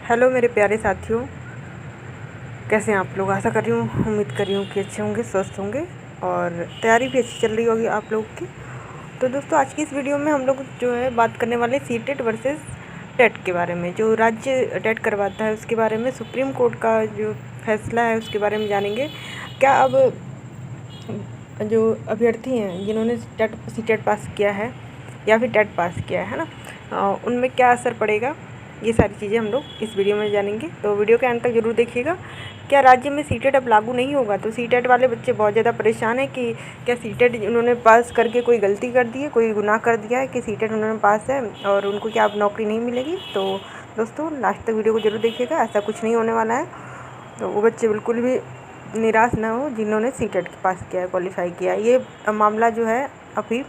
Hello मेरे प्यारे साथियों, कैसे हैं आप लोग। आशा कर रही हूँ, उम्मीद कर रही हूँ कि अच्छे होंगे, स्वस्थ होंगे और तैयारी भी अच्छी चल रही होगी आप लोगों की। तो दोस्तों, आज की इस वीडियो में हम लोग जो है बात करने वाले सीटेट वर्सेस टेट के बारे में। जो राज्य टेट करवाता है उसके बारे में सुप्रीम कोर्ट का जो फैसला है उसके बारे में जानेंगे। क्या अब जो अभ्यर्थी हैं जिन्होंने सीटेट पास किया है या फिर टेट पास किया है ना, उनमें क्या असर पड़ेगा, ये सारी चीज़ें हम लोग इस वीडियो में जानेंगे। तो वीडियो के अंत तक जरूर देखिएगा। क्या राज्य में सीटेट अब लागू नहीं होगा? तो सीटेट वाले बच्चे बहुत ज़्यादा परेशान हैं कि क्या सीटेट उन्होंने पास करके कोई गलती कर दी है, कोई गुनाह कर दिया है कि सीटेट उन्होंने पास है और उनको क्या अब नौकरी नहीं मिलेगी। तो दोस्तों, लास्ट तक वीडियो को जरूर देखिएगा, ऐसा कुछ नहीं होने वाला है। तो वो बच्चे बिल्कुल भी निराश ना हो जिन्होंने सीटेट पास किया है, क्वालिफाई किया है। ये मामला जो है अभी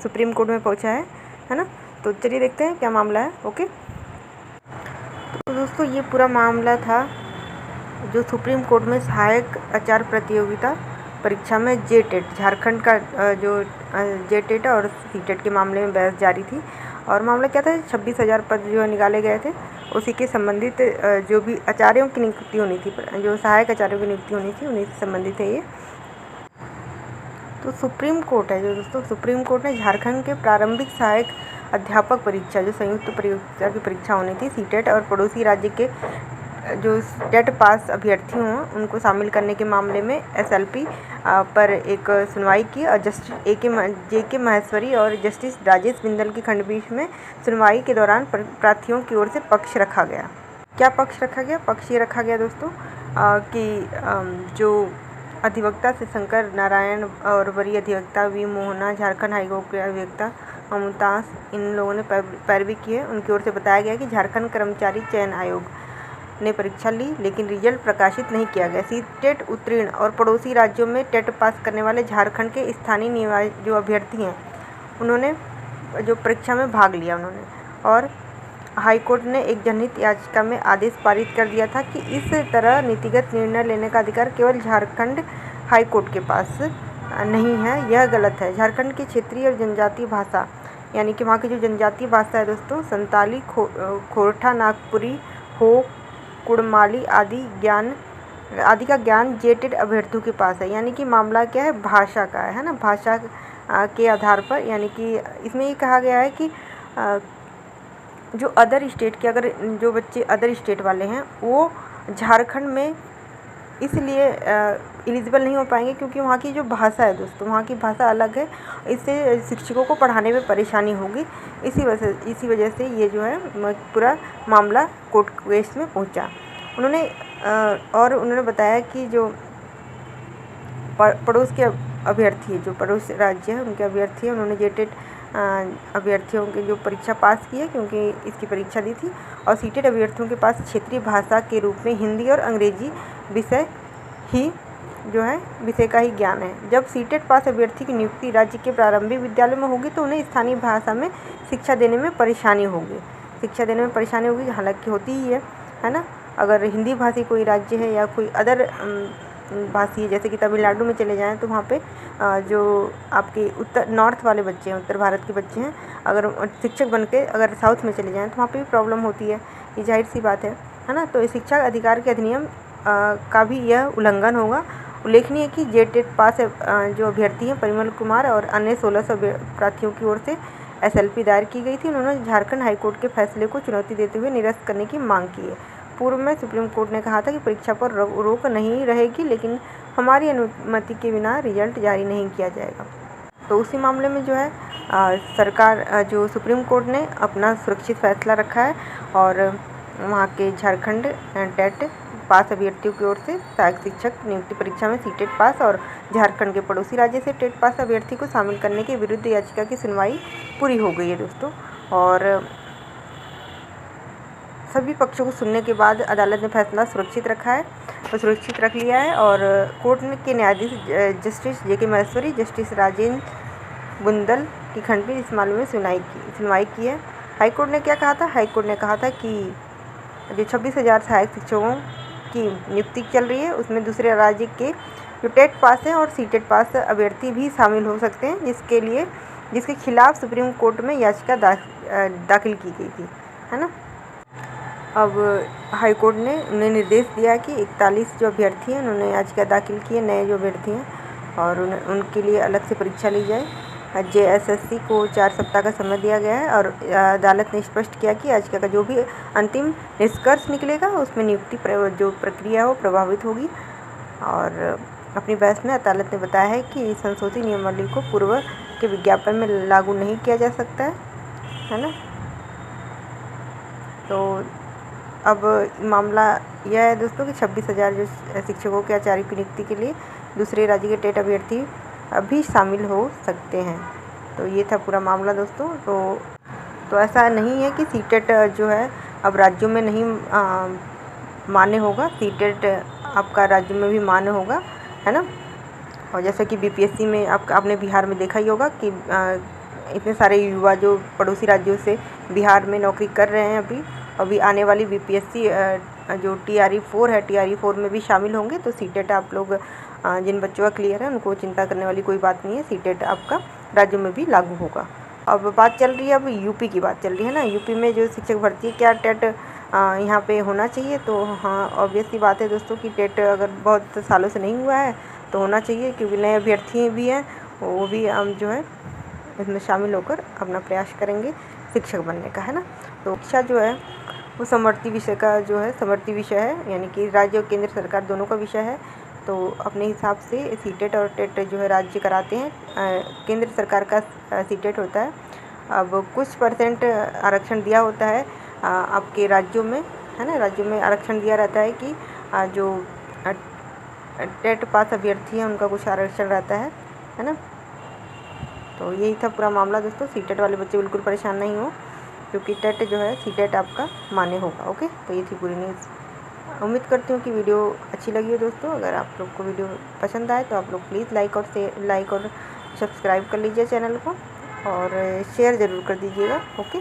सुप्रीम कोर्ट में पहुंचा है ना। तो चलिए देखते हैं क्या मामला है। ओके, तो दोस्तों, ये पूरा मामला था जो सुप्रीम कोर्ट में सहायक आचार्य प्रतियोगिता परीक्षा में जेटेट, झारखंड का जो जेटेट और सीटेट के मामले में बहस जारी थी। और मामला क्या था, 26,000 पद जो निकाले गए थे, उसी के संबंधित जो भी आचार्यों की नियुक्ति होनी थी, जो सहायक आचार्यों की नियुक्ति होनी थी, उन्हीं से संबंधित है ये। तो सुप्रीम कोर्ट है जो दोस्तों, सुप्रीम कोर्ट ने झारखंड के प्रारंभिक सहायक अध्यापक परीक्षा, जो संयुक्त परीक्षा की परीक्षा होनी थी सीटेट, और पड़ोसी राज्य के जो टेट पास अभ्यर्थी हों उनको शामिल करने के मामले में एसएलपी पर एक सुनवाई की। और जस्टिस जे के माहेश्वरी और जस्टिस राजेश बिंदल की खंडपीठ में सुनवाई के दौरान प्रार्थियों की ओर से पक्ष रखा गया। क्या पक्ष रखा गया? पक्ष ये रखा गया दोस्तों कि जो अधिवक्ता से शंकर नारायण और वरीय अधिवक्ता वी मोहना, झारखंड हाईकोर्ट के अधिवक्ता मुमताज, इन लोगों ने पैरवी की है। उनकी ओर से बताया गया कि झारखंड कर्मचारी चयन आयोग ने परीक्षा ली लेकिन रिजल्ट प्रकाशित नहीं किया गया। सीटेट उत्तीर्ण और पड़ोसी राज्यों में टेट पास करने वाले झारखंड के स्थानीय निवासी जो अभ्यर्थी हैं उन्होंने जो परीक्षा में भाग लिया उन्होंने, और हाईकोर्ट ने एक जनहित याचिका में आदेश पारित कर दिया था कि इस तरह नीतिगत निर्णय लेने का अधिकार केवल झारखंड हाईकोर्ट के पास नहीं है, यह गलत है। झारखंड की क्षेत्रीय और जनजातीय भाषा, यानी कि वहाँ की जो जनजातीय भाषा है दोस्तों, संताली, खोरठा, नागपुरी, हो, कुड़माली आदि का ज्ञान जेटेट अभ्यर्थियों के पास है। यानी कि मामला क्या है, भाषा का है ना। भाषा के आधार पर, यानी कि इसमें ये कहा गया है कि जो अदर स्टेट के, अगर जो बच्चे अदर स्टेट वाले हैं वो झारखंड में इसलिए एलिजिबल नहीं हो पाएंगे क्योंकि वहाँ की जो भाषा है दोस्तों, वहाँ की भाषा अलग है। इससे शिक्षकों को पढ़ाने में परेशानी होगी। इसी वजह से ये जो है पूरा मामला कोर्ट केस में पहुँचा। उन्होंने बताया कि जो पड़ोस के अभ्यर्थी, जो पड़ोस राज्य है उनके अभ्यर्थी हैं, उन्होंने जेटेट अभ्यर्थियों की जो परीक्षा पास की है क्योंकि इसकी परीक्षा दी थी। और सीटेट अभ्यर्थियों के पास क्षेत्रीय भाषा के रूप में हिंदी और अंग्रेजी विषय का ही ज्ञान है। जब सीटेट पास अभ्यर्थी की नियुक्ति राज्य के प्रारंभिक विद्यालय में होगी तो उन्हें स्थानीय भाषा में शिक्षा देने में परेशानी होगी। हालांकि होती ही है ना। अगर हिंदी भाषी कोई राज्य है या कोई अदर भाषी, जैसे कि तमिलनाडु में चले जाएं तो वहाँ पे जो आपके नॉर्थ वाले बच्चे हैं, उत्तर भारत के बच्चे हैं, अगर शिक्षक बन के अगर साउथ में चले जाएं तो वहाँ पे भी प्रॉब्लम होती है। ये जाहिर सी बात है ना। तो शिक्षा अधिकार के अधिनियम का भी यह उल्लंघन होगा। उल्लेखनीय है कि जेटेट पास जो अभ्यर्थी हैं परिमल कुमार और अन्य 1600 प्रार्थियों की ओर से एसएलपी दायर की गई थी। उन्होंने झारखंड हाईकोर्ट के फैसले को चुनौती देते हुए निरस्त करने की मांग की है। पूर्व में सुप्रीम कोर्ट ने कहा था कि परीक्षा पर रोक नहीं रहेगी, लेकिन हमारी अनुमति के बिना रिजल्ट जारी नहीं किया जाएगा। तो उसी मामले में जो है सरकार, जो सुप्रीम कोर्ट ने अपना सुरक्षित फैसला रखा है और वहाँ के झारखंड टेट पास अभ्यर्थियों की ओर से सहायक शिक्षक नियुक्ति परीक्षा में सीटेट पास और झारखंड के पड़ोसी राज्य से टेट पास अभ्यर्थी को शामिल करने के विरुद्ध याचिका की सुनवाई पूरी हो गई है दोस्तों। और सभी पक्षों को सुनने के बाद अदालत ने फैसला सुरक्षित रख लिया है। और कोर्ट के न्यायाधीश जस्टिस जे के माहेश्वरी, जस्टिस राजेश बिंदल की खंडपीठ इस मामले में सुनवाई की है। हाईकोर्ट ने क्या कहा था? हाईकोर्ट ने कहा था कि जो 26,000 सहायक शिक्षकों की नियुक्ति चल रही है उसमें दूसरे राज्य के जो टेट पास हैं और सीटेट पास अभ्यर्थी भी शामिल हो सकते हैं, जिसके खिलाफ सुप्रीम कोर्ट में याचिका दाखिल की गई थी, है ना। अब हाई कोर्ट ने उन्हें निर्देश दिया कि 41 जो अभ्यर्थी हैं उन्होंने याचिका दाखिल की है, नए जो अभ्यर्थी हैं, और उनके लिए अलग से परीक्षा ली जाए। JSSC को 4 सप्ताह का समय दिया गया है और अदालत ने स्पष्ट किया कि याचिका का जो भी अंतिम निष्कर्ष निकलेगा उसमें नियुक्ति जो प्रक्रिया हो प्रभावित होगी। और अपनी बहस में अदालत ने बताया है कि संशोधित नियमावली को पूर्व के विज्ञापन में लागू नहीं किया जा सकता है ना। तो अब मामला यह है दोस्तों कि 26,000 जो शिक्षकों के आचार्य की नियुक्ति के लिए दूसरे राज्य के टेट अभ्यर्थी अभी शामिल हो सकते हैं। तो ये था पूरा मामला दोस्तों। तो ऐसा नहीं है कि सीटेट जो है अब राज्यों में नहीं मान्य होगा, सीटेट आपका राज्य में भी मान्य होगा, है ना। और जैसा कि BPSC में आपने बिहार में देखा ही होगा कि इतने सारे युवा जो पड़ोसी राज्यों से बिहार में नौकरी कर रहे हैं अभी आने वाली BPSC जो TRE4 है, TRE4 में भी शामिल होंगे। तो सीटेट आप लोग जिन बच्चों का क्लियर है उनको चिंता करने वाली कोई बात नहीं है, सीटेट आपका राज्यों में भी लागू होगा। अब बात चल रही है, अब यूपी की बात चल रही है ना। यूपी में जो शिक्षक भर्ती है, क्या टेट यहाँ पे होना चाहिए? तो हाँ, ऑब्वियस सी बात है दोस्तों कि टेट अगर बहुत सालों से नहीं हुआ है तो होना चाहिए, क्योंकि नए अभ्यर्थी भी हैं, वो भी जो है इसमें शामिल होकर अपना प्रयास करेंगे शिक्षक बनने का, है ना। तो शिक्षा जो है वो समवर्ती विषय का जो है समवर्ती विषय है, यानी कि राज्य और केंद्र सरकार दोनों का विषय है। तो अपने हिसाब से सीटेट और टेट जो है राज्य कराते हैं, केंद्र सरकार का सीटेट होता है। अब कुछ % आरक्षण दिया होता है आपके राज्यों में, है ना। राज्यों में आरक्षण दिया रहता है कि जो टेट पास अभ्यर्थी हैं उनका कुछ आरक्षण रहता है ना। तो यही था पूरा मामला दोस्तों। सीटेट वाले बच्चे बिल्कुल परेशान नहीं हो, क्योंकि टेट जो है सीटेट आपका मान्य होगा। ओके, तो ये थी पूरी न्यूज़। उम्मीद करती हूँ कि वीडियो अच्छी लगी हो दोस्तों। अगर आप लोग को वीडियो पसंद आए तो आप लोग प्लीज़ लाइक और सब्सक्राइब कर लीजिए चैनल को, और शेयर ज़रूर कर दीजिएगा। ओके।